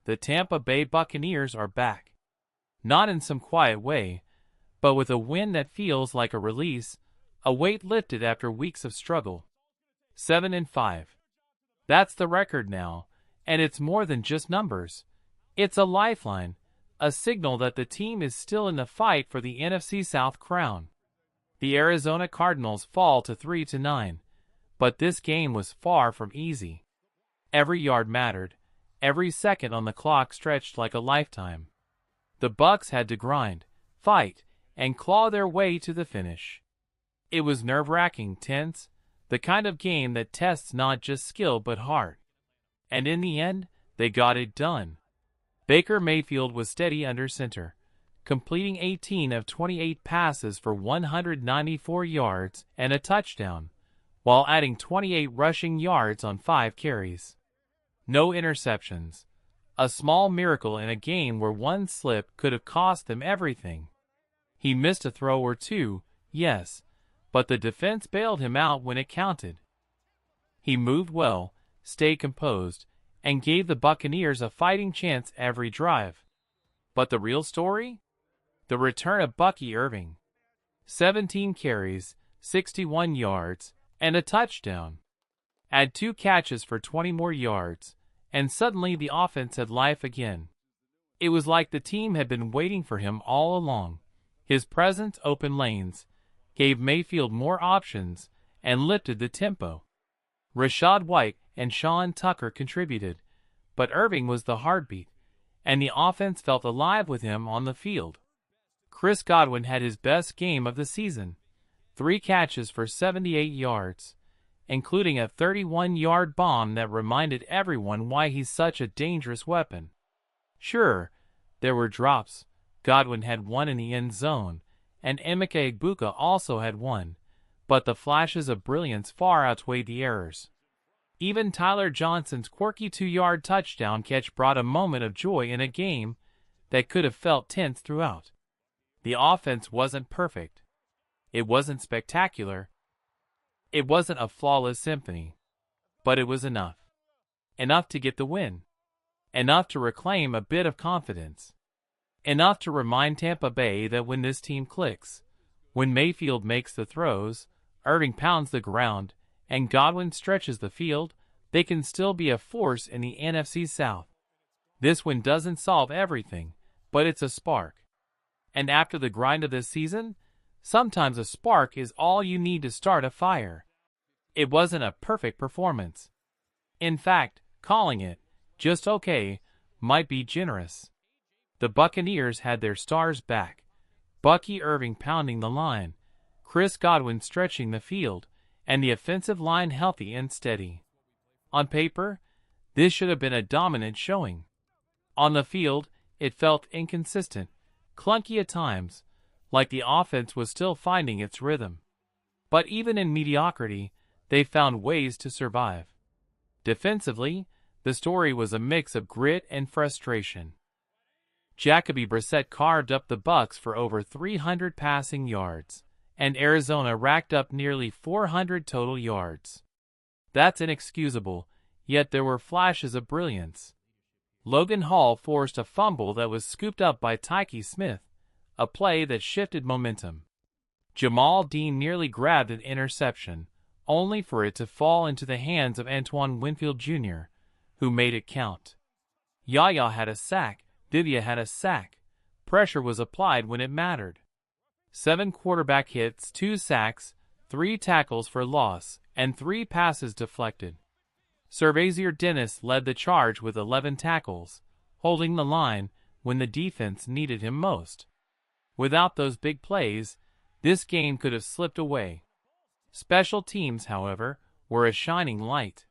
the Tampa Bay Buccaneers are back. Not in some quiet way, but with a win that feels like a release, a weight lifted after weeks of struggle. 7-5. That's the record now, and it's more than just numbers. It's a lifeline, a signal that the team is still in the fight for the NFC South crown. The Arizona Cardinals fall to 3-9, but this game was far from easy. Every yard mattered, every second on the clock stretched like a lifetime. The Bucs had to grind, fight, and claw their way to the finish. It was nerve-wracking, tense, the kind of game that tests not just skill but heart. And in the end, they got it done. Baker Mayfield was steady under center, completing 18 of 28 passes for 194 yards and a touchdown, while adding 28 rushing yards on 5 carries. No interceptions. A small miracle in a game where one slip could have cost them everything. He missed a throw or two, yes, but the defense bailed him out when it counted. He moved well, stayed composed, and gave the Buccaneers a fighting chance every drive. But the real story? The return of Bucky Irving. 17 carries, 61 yards, and a touchdown. Add 2 catches for 20 more yards, and suddenly the offense had life again. It was like the team had been waiting for him all along. His presence opened lanes, gave Mayfield more options, and lifted the tempo. Rachaad White and Sean Tucker contributed, but Irving was the heartbeat, and the offense felt alive with him on the field. Chris Godwin had his best game of the season, 3 catches for 78 yards, including a 31-yard bomb that reminded everyone why he's such a dangerous weapon. Sure, there were drops. Godwin had one in the end zone, and Emeka Egbuka also had one, but the flashes of brilliance far outweighed the errors. Even Tyler Johnson's quirky 2-yard touchdown catch brought a moment of joy in a game that could have felt tense throughout. The offense wasn't perfect. It wasn't spectacular. It wasn't a flawless symphony. But it was enough. Enough to get the win. Enough to reclaim a bit of confidence. Enough to remind Tampa Bay that when this team clicks, when Mayfield makes the throws, Irving pounds the ground, and Godwin stretches the field, they can still be a force in the NFC South. This win doesn't solve everything, but it's a spark. And after the grind of this season, sometimes a spark is all you need to start a fire. It wasn't a perfect performance. In fact, calling it just okay might be generous. The Buccaneers had their stars back, Bucky Irving pounding the line, Chris Godwin stretching the field, and the offensive line healthy and steady. On paper, this should have been a dominant showing. On the field, it felt inconsistent, clunky at times, like the offense was still finding its rhythm. But even in mediocrity, they found ways to survive. Defensively, the story was a mix of grit and frustration. Jacoby Brissett carved up the Bucs for over 300 passing yards, and Arizona racked up nearly 400 total yards. That's inexcusable, yet there were flashes of brilliance. Logan Hall forced a fumble that was scooped up by Tyke Smith, a play that shifted momentum. Jamal Dean nearly grabbed an interception, only for it to fall into the hands of Antoine Winfield Jr., who made it count. Yaya had a sack, Divya had a sack. Pressure was applied when it mattered. 7 quarterback hits, 2 sacks, 3 tackles for loss, and 3 passes deflected. Servazier Dennis led the charge with 11 tackles, holding the line when the defense needed him most. Without those big plays, this game could have slipped away. Special teams, however, were a shining light.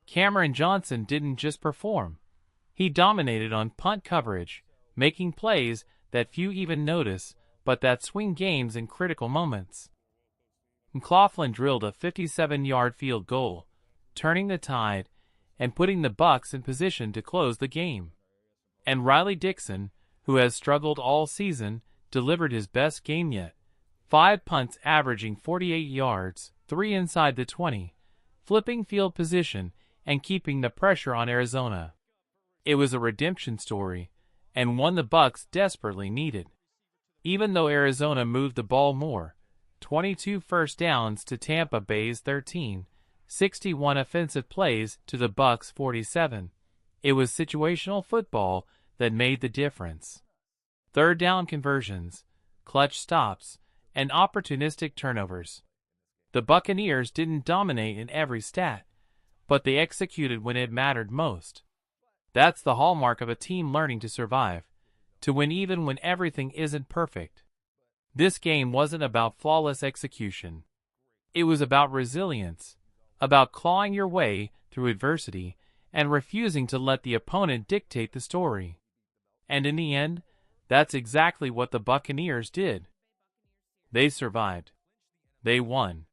Cameron Johnson didn't just perform. He dominated on punt coverage, making plays that few even notice, but that swing games in critical moments. McLaughlin drilled a 57-yard field goal, turning the tide and putting the Bucs in position to close the game. And Riley Dixon, who has struggled all season, delivered his best game yet. 5 punts averaging 48 yards, 3 inside the 20, flipping field position and keeping the pressure on Arizona. It was a redemption story, and one the Bucs desperately needed. Even though Arizona moved the ball more, 22 first downs to Tampa Bay's 13, 61 offensive plays to the Bucs' 47, it was situational football that made the difference. Third down conversions, clutch stops, and opportunistic turnovers. The Buccaneers didn't dominate in every stat, but they executed when it mattered most. That's the hallmark of a team learning to survive, to win even when everything isn't perfect. This game wasn't about flawless execution. It was about resilience, about clawing your way through adversity and refusing to let the opponent dictate the story. And in the end, that's exactly what the Buccaneers did. They survived. They won.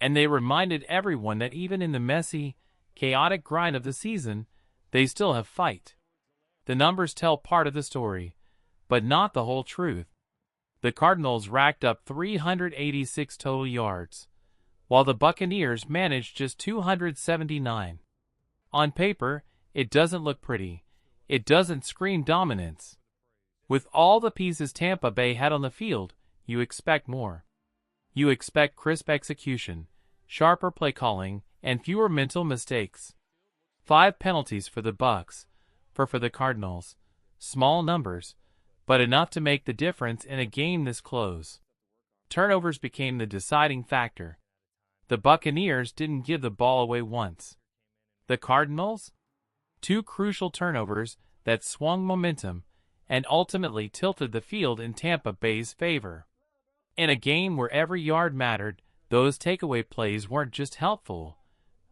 And they reminded everyone that even in the messy, chaotic grind of the season, they still have fight. The numbers tell part of the story, but not the whole truth. The Cardinals racked up 386 total yards, while the Buccaneers managed just 279. On paper, it doesn't look pretty. It doesn't scream dominance. With all the pieces Tampa Bay had on the field, you expect more. You expect crisp execution, sharper play calling, and fewer mental mistakes. 5 penalties for the Bucs, for the Cardinals. Small numbers, but enough to make the difference in a game this close. Turnovers became the deciding factor. The Buccaneers didn't give the ball away once. The Cardinals? 2 crucial turnovers that swung momentum and ultimately tilted the field in Tampa Bay's favor. In a game where every yard mattered, those takeaway plays weren't just helpful,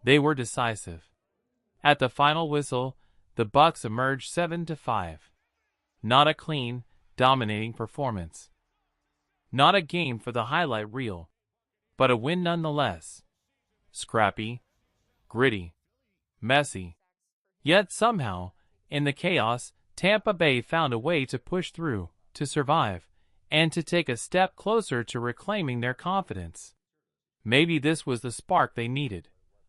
they were decisive. At the final whistle, the Bucs emerged 7-5. Not a clean, dominating performance. Not a game for the highlight reel, but a win nonetheless. Scrappy, gritty, messy. Yet somehow, in the chaos, Tampa Bay found a way to push through, to survive, and to take a step closer to reclaiming their confidence. Maybe this was the spark they needed,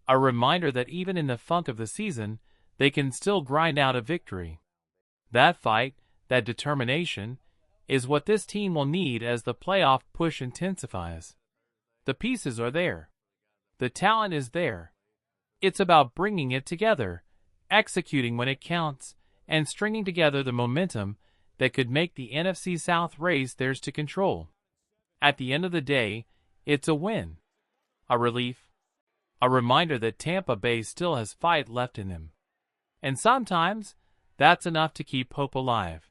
a reminder that even in the funk of the season, they can still grind out a victory. That fight, that determination, is what this team will need as the playoff push intensifies. The pieces are there. The talent is there. It's about bringing it together, executing when it counts, and stringing together the momentum that could make the NFC South race theirs to control. At the end of the day, it's a win, a relief, a reminder that Tampa Bay still has fight left in them. And sometimes, that's enough to keep hope alive.